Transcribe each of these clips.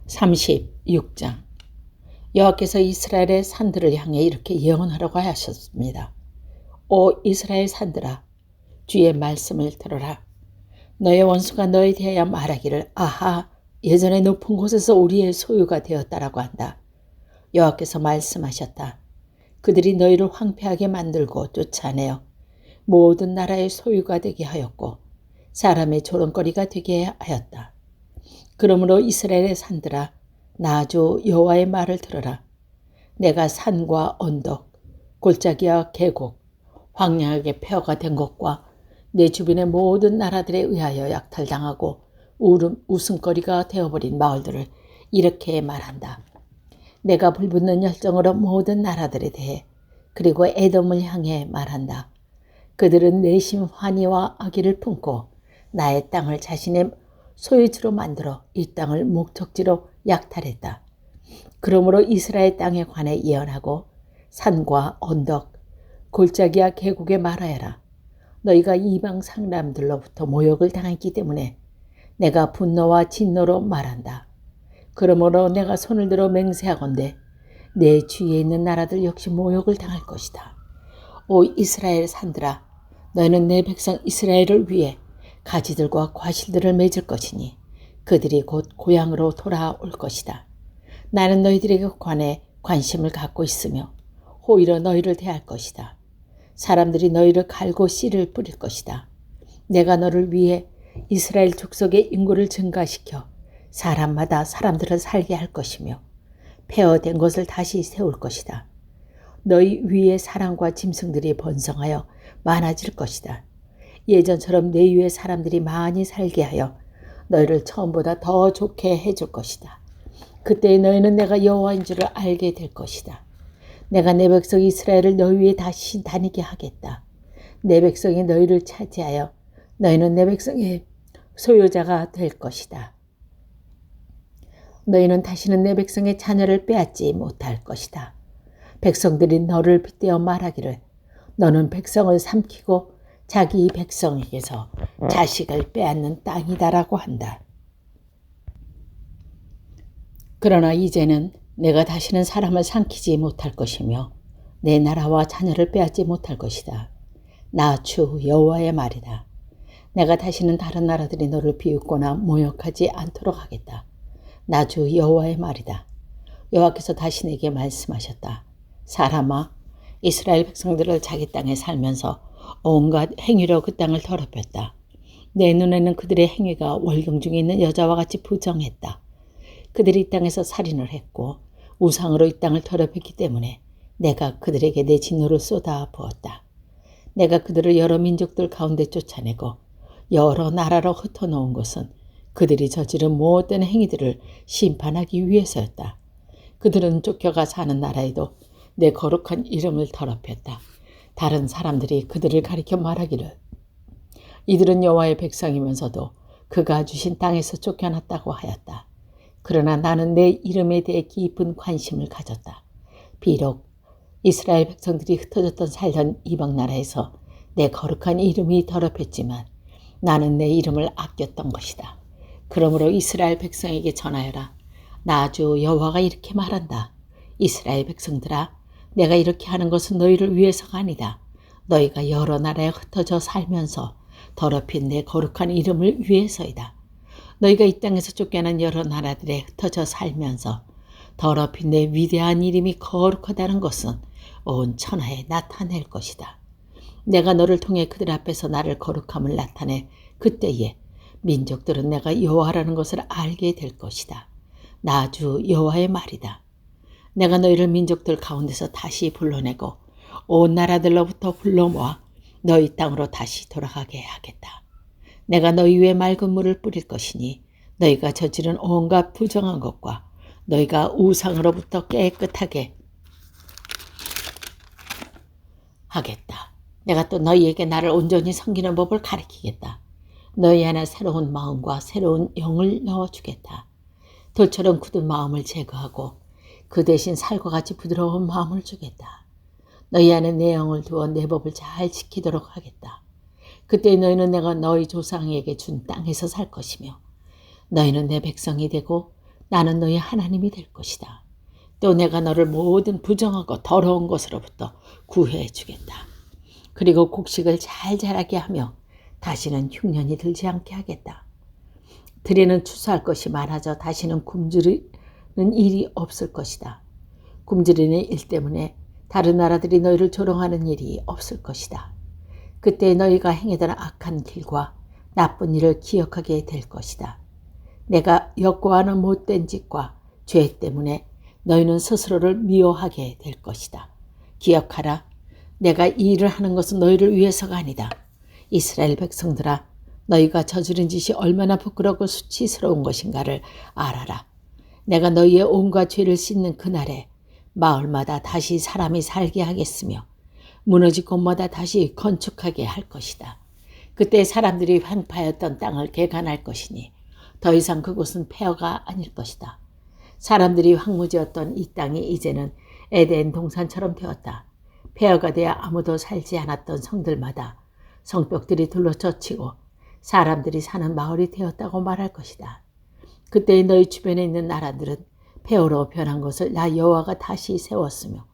36장. 여호와께서 이스라엘의 산들을 향해 이렇게 예언하라고 하셨습니다. 오 이스라엘 산들아, 주의 말씀을 들어라. 너의 원수가 너에 대하여 말하기를 아하, 예전에 높은 곳에서 우리의 소유가 되었다라고 한다. 여호와께서 말씀하셨다. 그들이 너희를 황폐하게 만들고 쫓아내어 모든 나라의 소유가 되게 하였고 사람의 조롱거리가 되게 하였다. 그러므로 이스라엘의 산들아, 나 주 여호와의 말을 들어라. 내가 산과 언덕, 골짜기와 계곡, 황량하게 폐허가 된 곳과 내 주변의 모든 나라들에 의하여 약탈당하고 웃음거리가 되어버린 마을들을 이렇게 말한다. 내가 불붙는 열정으로 모든 나라들에 대해 그리고 에돔을 향해 말한다. 그들은 내심 환희와 악의를 품고 나의 땅을 자신의 소유지로 만들어 이 땅을 목적지로 약탈했다. 그러므로 이스라엘 땅에 관해 예언하고 산과 언덕, 골짜기와 계곡에 말하여라. 너희가 이방 사람들로부터 모욕을 당했기 때문에 내가 분노와 진노로 말한다. 그러므로 내가 손을 들어 맹세하건대 내 주위에 있는 나라들 역시 모욕을 당할 것이다. 오 이스라엘 산들아, 너희는 내 백성 이스라엘을 위해 가지들과 과실들을 맺을 것이니 그들이 곧 고향으로 돌아올 것이다. 나는 너희들에게 관해 관심을 갖고 있으며 호의로 너희를 대할 것이다. 사람들이 너희를 갈고 씨를 뿌릴 것이다. 내가 너를 위해 이스라엘 족속의 인구를 증가시켜 사람마다 사람들을 살게 할 것이며 폐허된 것을 다시 세울 것이다. 너희 위에 사람과 짐승들이 번성하여 많아질 것이다. 예전처럼 내 위에 사람들이 많이 살게 하여 너희를 처음보다 더 좋게 해줄 것이다. 그때 너희는 내가 여호와인 줄을 알게 될 것이다. 내가 내 백성 이스라엘을 너희 위에 다시 다니게 하겠다. 내 백성이 너희를 차지하여 너희는 내 백성의 소유자가 될 것이다. 너희는 다시는 내 백성의 자녀를 빼앗지 못할 것이다. 백성들이 너를 빗대어 말하기를 너는 백성을 삼키고 자기 백성에게서 자식을 빼앗는 땅이다라고 한다. 그러나 이제는 내가 다시는 사람을 삼키지 못할 것이며 내 나라와 자녀를 빼앗지 못할 것이다. 나 주 여호와의 말이다. 내가 다시는 다른 나라들이 너를 비웃거나 모욕하지 않도록 하겠다. 나 주 여호와의 말이다. 여호와께서 다시 내게 말씀하셨다. 사람아, 이스라엘 백성들을 자기 땅에 살면서 온갖 행위로 그 땅을 더럽혔다. 내 눈에는 그들의 행위가 월경 중에 있는 여자와 같이 부정했다. 그들이 이 땅에서 살인을 했고 우상으로 이 땅을 더럽혔기 때문에 내가 그들에게 내 진노를 쏟아 부었다. 내가 그들을 여러 민족들 가운데 쫓아내고 여러 나라로 흩어놓은 것은 그들이 저지른 모든 행위들을 심판하기 위해서였다. 그들은 쫓겨가 사는 나라에도 내 거룩한 이름을 더럽혔다. 다른 사람들이 그들을 가리켜 말하기를 이들은 여호와의 백성이면서도 그가 주신 땅에서 쫓겨났다고 하였다. 그러나 나는 내 이름에 대해 깊은 관심을 가졌다. 비록 이스라엘 백성들이 흩어졌던 살던 이방 나라에서 내 거룩한 이름이 더럽혔지만 나는 내 이름을 아꼈던 것이다. 그러므로 이스라엘 백성에게 전하여라. 나 주 여호와가 이렇게 말한다. 이스라엘 백성들아, 내가 이렇게 하는 것은 너희를 위해서가 아니다. 너희가 여러 나라에 흩어져 살면서 더럽힌 내 거룩한 이름을 위해서이다. 너희가 이 땅에서 쫓겨난 여러 나라들에 흩어져 살면서 더럽힌 내 위대한 이름이 거룩하다는 것은 온 천하에 나타낼 것이다. 내가 너를 통해 그들 앞에서 나를 거룩함을 나타내 그때에 민족들은 내가 여호와라는 것을 알게 될 것이다. 나 주 여호와의 말이다. 내가 너희를 민족들 가운데서 다시 불러내고 온 나라들로부터 불러 모아 너희 땅으로 다시 돌아가게 하겠다. 내가 너희 위에 맑은 물을 뿌릴 것이니 너희가 저지른 온갖 부정한 것과 너희가 우상으로부터 깨끗하게 하겠다. 내가 또 너희에게 나를 온전히 섬기는 법을 가르치겠다. 너희 안에 새로운 마음과 새로운 영을 넣어주겠다. 돌처럼 굳은 마음을 제거하고 그 대신 살과 같이 부드러운 마음을 주겠다. 너희 안에 내 영을 두어 내 법을 잘 지키도록 하겠다. 그때 너희는 내가 너희 조상에게 준 땅에서 살 것이며 너희는 내 백성이 되고 나는 너희 하나님이 될 것이다. 또 내가 너를 모든 부정하고 더러운 것으로부터 구해해 주겠다. 그리고 곡식을 잘 자라게 하며 다시는 흉년이 들지 않게 하겠다. 들에는 추수할 것이 많아져 다시는 굶주리는 일이 없을 것이다. 굶주리는 일 때문에 다른 나라들이 너희를 조롱하는 일이 없을 것이다. 그때 너희가 행하던 악한 길과 나쁜 일을 기억하게 될 것이다. 내가 역고하는 못된 짓과 죄 때문에 너희는 스스로를 미워하게 될 것이다. 기억하라. 내가 이 일을 하는 것은 너희를 위해서가 아니다. 이스라엘 백성들아, 너희가 저지른 짓이 얼마나 부끄럽고 수치스러운 것인가를 알아라. 내가 너희의 온갖 죄를 씻는 그날에 마을마다 다시 사람이 살게 하겠으며 무너진 곳마다 다시 건축하게 할 것이다. 그때 사람들이 황폐하였던 땅을 개간할 것이니 더 이상 그곳은 폐허가 아닐 것이다. 사람들이 황무지였던 이 땅이 이제는 에덴 동산처럼 되었다. 폐허가 되어 아무도 살지 않았던 성들마다 성벽들이 둘러젖히고 사람들이 사는 마을이 되었다고 말할 것이다. 그때 너희 주변에 있는 나라들은 폐허로 변한 것을 나 여호와가 다시 세웠으며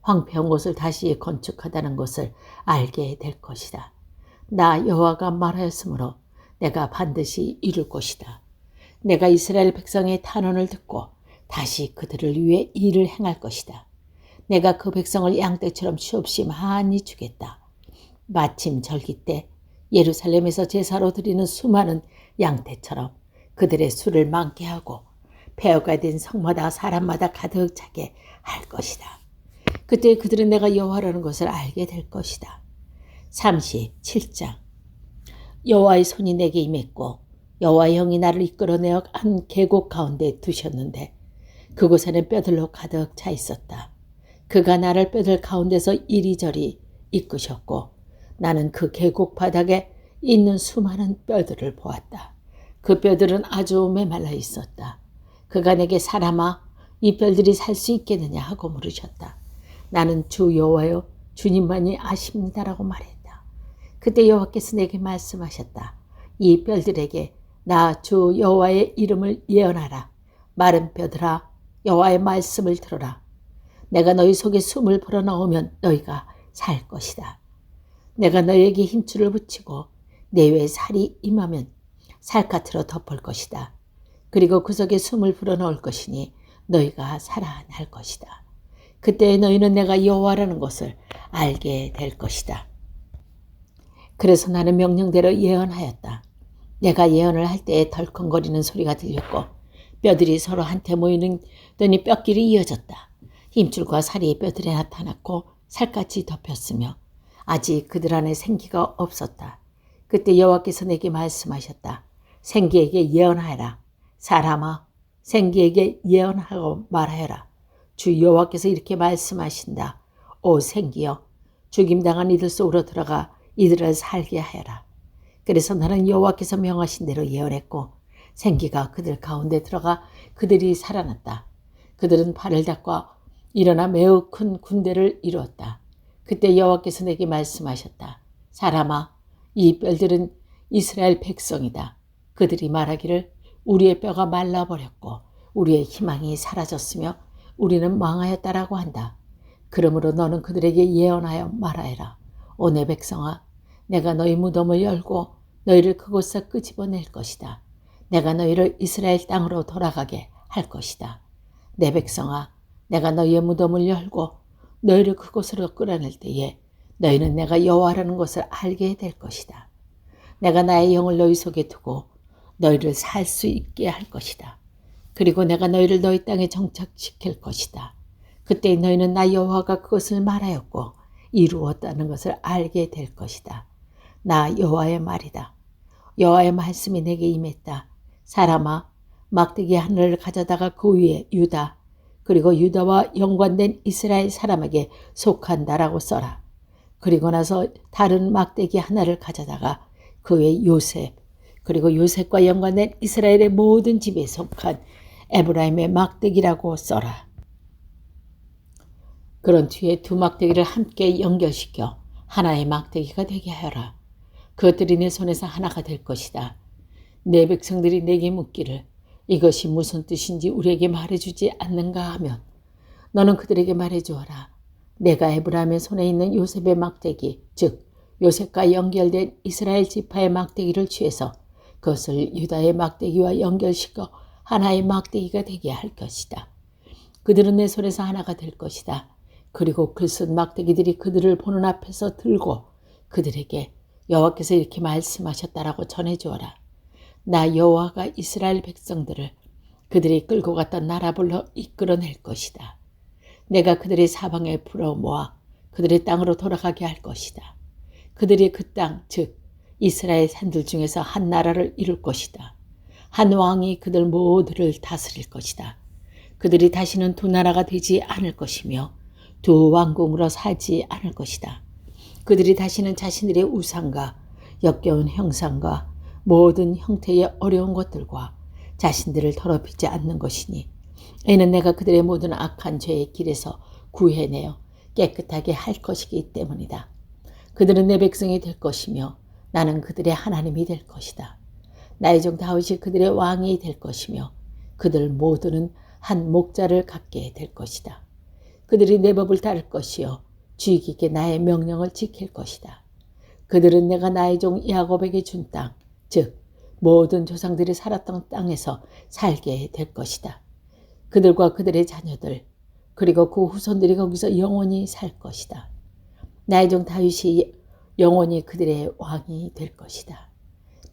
황폐한 곳을 다시 건축하다는 것을 알게 될 것이다. 나 여호와가 말하였으므로 내가 반드시 이룰 것이다. 내가 이스라엘 백성의 탄원을 듣고 다시 그들을 위해 일을 행할 것이다. 내가 그 백성을 양떼처럼 수없이 많이 주겠다. 마침 절기 때 예루살렘에서 제사로 드리는 수많은 양떼처럼 그들의 수를 많게 하고 폐허가 된 성마다 사람마다 가득 차게 할 것이다. 그때 그들은 내가 여호와라는 것을 알게 될 것이다. 37장. 여호와의 손이 내게 임했고 여호와의 영이 나를 이끌어내어 한 계곡 가운데 두셨는데 그곳에는 뼈들로 가득 차 있었다. 그가 나를 뼈들 가운데서 이리저리 이끄셨고 나는 그 계곡 바닥에 있는 수많은 뼈들을 보았다. 그 뼈들은 아주 메말라 있었다. 그가 내게 사람아, 이 뼈들이 살 수 있겠느냐 하고 물으셨다. 나는 주 여호와여, 주님만이 아십니다라고 말했다. 그때 여호와께서 내게 말씀하셨다. 이 뼈들에게 나 주 여호와의 이름을 예언하라. 마른 뼈들아, 여호와의 말씀을 들어라. 내가 너희 속에 숨을 불어넣으면 너희가 살 것이다. 내가 너희에게 힘줄을 붙이고 내외에 살이 임하면 살갗으로 덮을 것이다. 그리고 그 속에 숨을 불어넣을 것이니 너희가 살아날 것이다. 그때 너희는 내가 여호와라는 것을 알게 될 것이다. 그래서 나는 명령대로 예언하였다. 내가 예언을 할 때에 덜컹거리는 소리가 들렸고 뼈들이 서로 한테 모이더니 뼈끼리 이어졌다. 힘줄과 살이 뼈들에 나타났고 살갗이 덮였으며 아직 그들 안에 생기가 없었다. 그때 여호와께서 내게 말씀하셨다. 생기에게 예언하여라. 사람아, 생기에게 예언하고 말하여라. 주 여호와께서 이렇게 말씀하신다. 오 생기여, 죽임당한 이들 속으로 들어가 이들을 살게 하여라. 그래서 나는 여호와께서 명하신 대로 예언했고 생기가 그들 가운데 들어가 그들이 살아났다. 그들은 발을 닦고 일어나 매우 큰 군대를 이루었다. 그때 여호와께서 내게 말씀하셨다. 사람아, 이 뼈들은 이스라엘 백성이다. 그들이 말하기를 우리의 뼈가 말라버렸고 우리의 희망이 사라졌으며 우리는 망하였다라고 한다. 그러므로 너는 그들에게 예언하여 말하여라. 오 내 백성아, 내가 너희 무덤을 열고 너희를 그곳에서 끄집어낼 것이다. 내가 너희를 이스라엘 땅으로 돌아가게 할 것이다. 내 백성아, 내가 너희의 무덤을 열고 너희를 그곳으로 끌어낼 때에 너희는 내가 여호와라는 것을 알게 될 것이다. 내가 나의 영을 너희 속에 두고 너희를 살 수 있게 할 것이다. 그리고 내가 너희를 너희 땅에 정착시킬 것이다. 그때 너희는 나 여호와가 그것을 말하였고 이루었다는 것을 알게 될 것이다. 나 여호와의 말이다. 여호와의 말씀이 내게 임했다. 사람아, 막대기 하늘을 가져다가 그 위에 유다 그리고 유다와 연관된 이스라엘 사람에게 속한다라고 써라. 그리고 나서 다른 막대기 하나를 가져다가 그 위에 요셉 그리고 요셉과 연관된 이스라엘의 모든 집에 속한 에브라임의 막대기라고 써라. 그런 뒤에 두 막대기를 함께 연결시켜 하나의 막대기가 되게 하여라. 그것들이 내 손에서 하나가 될 것이다. 내 백성들이 내게 묻기를 이것이 무슨 뜻인지 우리에게 말해주지 않는가 하면 너는 그들에게 말해주어라. 내가 에브라임의 손에 있는 요셉의 막대기, 즉 요셉과 연결된 이스라엘 지파의 막대기를 취해서 그것을 유다의 막대기와 연결시켜 하나의 막대기가 되게 할 것이다. 그들은 내 손에서 하나가 될 것이다. 그리고 그 쓴 막대기들이 그들을 보는 앞에서 들고 그들에게 여호와께서 이렇게 말씀하셨다라고 전해주어라. 나 여호와가 이스라엘 백성들을 그들이 끌고 갔던 나라불로 이끌어낼 것이다. 내가 그들의 사방에 불어모아 그들의 땅으로 돌아가게 할 것이다. 그들이 그 땅, 즉 이스라엘 산들 중에서 한 나라를 이룰 것이다. 한 왕이 그들 모두를 다스릴 것이다. 그들이 다시는 두 나라가 되지 않을 것이며 두 왕궁으로 살지 않을 것이다. 그들이 다시는 자신들의 우상과 역겨운 형상과 모든 형태의 어려운 것들과 자신들을 더럽히지 않는 것이니 이는 내가 그들의 모든 악한 죄의 길에서 구해내어 깨끗하게 할 것이기 때문이다. 그들은 내 백성이 될 것이며 나는 그들의 하나님이 될 것이다. 나의 종 다윗이 그들의 왕이 될 것이며 그들 모두는 한 목자를 갖게 될 것이다. 그들이 내 법을 따를 것이요 주의 깊게 나의 명령을 지킬 것이다. 그들은 내가 나의 종 야곱에게 준 땅, 즉 모든 조상들이 살았던 땅에서 살게 될 것이다. 그들과 그들의 자녀들 그리고 그 후손들이 거기서 영원히 살 것이다. 나의 종 다윗이 영원히 그들의 왕이 될 것이다.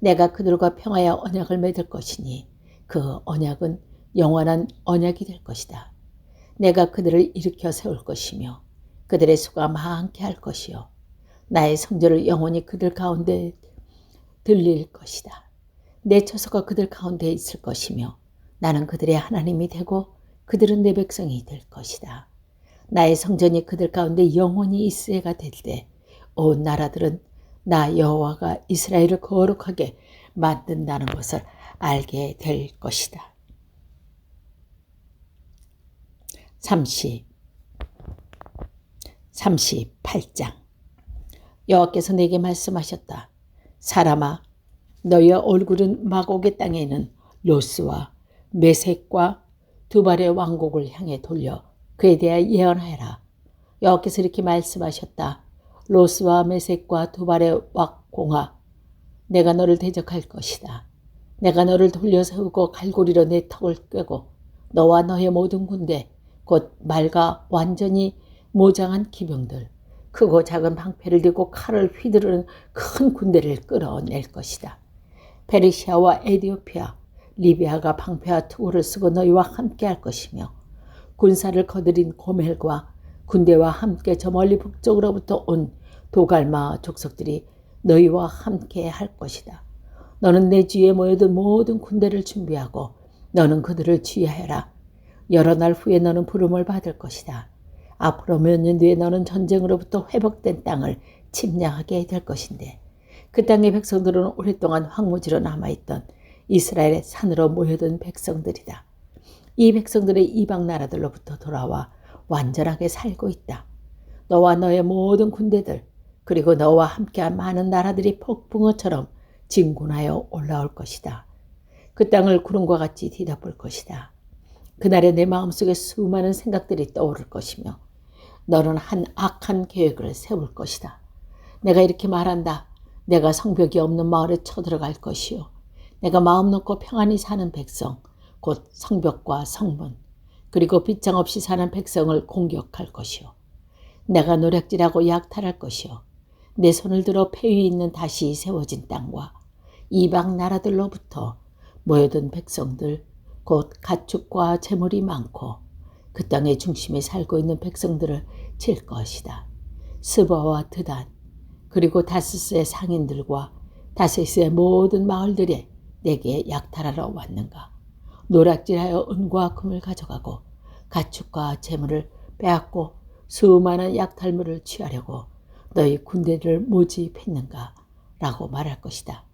내가 그들과 평화의 언약을 맺을 것이니 그 언약은 영원한 언약이 될 것이다. 내가 그들을 일으켜 세울 것이며 그들의 수가 많게 할 것이요 나의 성전을 영원히 그들 가운데 들릴 것이다. 내 처소가 그들 가운데 있을 것이며 나는 그들의 하나님이 되고 그들은 내 백성이 될 것이다. 나의 성전이 그들 가운데 영원히 있으리가 될 때 온 나라들은 나 여호와가 이스라엘을 거룩하게 만든다는 것을 알게 될 것이다. 38장 여호와께서 내게 말씀하셨다. 사람아, 너의 얼굴은 마곡의 땅에 있는 로스와 메섹과 두발의 왕국을 향해 돌려 그에 대하여 예언하여라. 여호와께서 이렇게 말씀하셨다. 로스와 메섹과 두발의 왕공아, 내가 너를 대적할 것이다. 내가 너를 돌려 세우고 갈고리로 내 턱을 꿰고 너와 너의 모든 군대 곧 말과 완전히 모장한 기병들 크고 작은 방패를 들고 칼을 휘두르는 큰 군대를 끌어낼 것이다. 페르시아와 에디오피아, 리비아가 방패와 투구를 쓰고 너희와 함께 할 것이며 군사를 거느린 고멜과 군대와 함께 저 멀리 북쪽으로부터 온 도갈마 족속들이 너희와 함께 할 것이다. 너는 내 주위에 모여든 모든 군대를 준비하고 너는 그들을 주의하여라. 여러 날 후에 너는 부름을 받을 것이다. 앞으로 몇 년 뒤에 너는 전쟁으로부터 회복된 땅을 침략하게 될 것인데 그 땅의 백성들은 오랫동안 황무지로 남아있던 이스라엘의 산으로 모여든 백성들이다. 이 백성들의 이방 나라들로부터 돌아와 완전하게 살고 있다. 너와 너의 모든 군대들 그리고 너와 함께한 많은 나라들이 폭풍어처럼 진군하여 올라올 것이다. 그 땅을 구름과 같이 뒤덮을 것이다. 그날에 내 마음속에 수많은 생각들이 떠오를 것이며 너는 한 악한 계획을 세울 것이다. 내가 이렇게 말한다. 내가 성벽이 없는 마을에 쳐들어갈 것이요 내가 마음 놓고 평안히 사는 백성 곧 성벽과 성문 그리고 빗장 없이 사는 백성을 공격할 것이요 내가 노략질하고 약탈할 것이요 내 손을 들어 폐위 있는 다시 세워진 땅과 이방 나라들로부터 모여든 백성들 곧 가축과 재물이 많고 그 땅의 중심에 살고 있는 백성들을 칠 것이다. 스바와 드단 그리고 다스스의 상인들과 다스스의 모든 마을들에 내게 약탈하러 왔는가. 노략질하여 은과 금을 가져가고 가축과 재물을 빼앗고 수많은 약탈물을 취하려고 너희 군대를 모집했는가 라고 말할 것이다.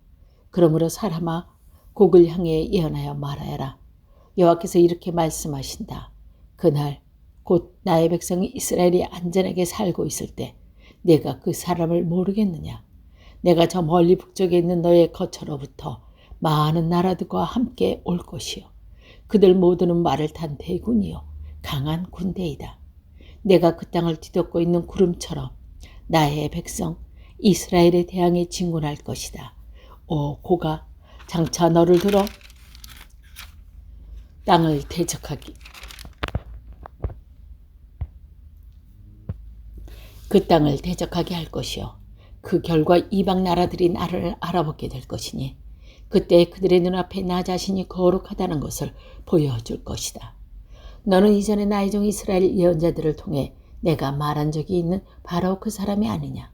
그러므로 사람아 곡을 향해 예언하여 말하여라. 여호와께서 이렇게 말씀하신다. 그날 곧 나의 백성이 이스라엘이 안전하게 살고 있을 때 내가 그 사람을 모르겠느냐. 내가 저 멀리 북쪽에 있는 너의 거처로부터 많은 나라들과 함께 올 것이요 그들 모두는 말을 탄 대군이요 강한 군대이다. 내가 그 땅을 뒤덮고 있는 구름처럼 나의 백성 이스라엘에 대항해 진군할 것이다. 오 고가 장차 너를 들어 땅을 대적하기 그 땅을 대적하게 할 것이요 그 결과 이방 나라들이 나를 알아보게 될 것이니 그때 그들의 눈앞에 나 자신이 거룩하다는 것을 보여줄 것이다. 너는 이전에 나의 종 이스라엘 예언자들을 통해 내가 말한 적이 있는 바로 그 사람이 아니냐.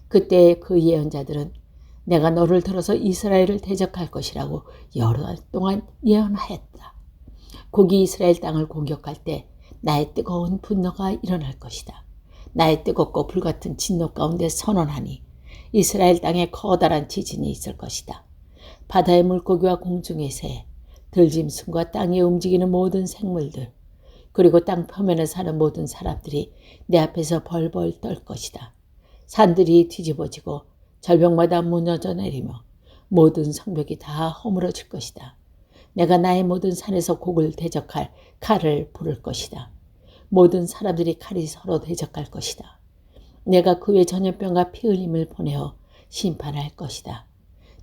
그때 그 예언자들은 내가 너를 들어서 이스라엘을 대적할 것이라고 여러 달 동안 예언하였다. 고기 이스라엘 땅을 공격할 때 나의 뜨거운 분노가 일어날 것이다. 나의 뜨겁고 불같은 진노 가운데 선언하니 이스라엘 땅에 커다란 지진이 있을 것이다. 바다의 물고기와 공중의 새, 들짐승과 땅에 움직이는 모든 생물들, 그리고 땅 표면에 사는 모든 사람들이 내 앞에서 벌벌 떨 것이다. 산들이 뒤집어지고 절벽마다 무너져 내리며 모든 성벽이 다 허물어질 것이다. 내가 나의 모든 산에서 곡을 대적할 칼을 부를 것이다. 모든 사람들이 칼이 서로 대적할 것이다. 내가 그의 전염병과 피 흘림을 보내어 심판할 것이다.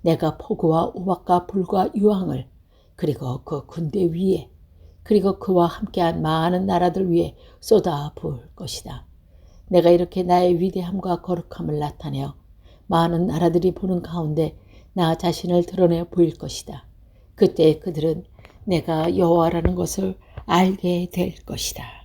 내가 폭우와 우박과 불과 유황을 그리고 그 군대 위에 그리고 그와 함께한 많은 나라들 위에 쏟아 부을 것이다. 내가 이렇게 나의 위대함과 거룩함을 나타내어 많은 나라들이 보는 가운데 나 자신을 드러내 보일 것이다. 그때 그들은 내가 여호와라는 것을 알게 될 것이다.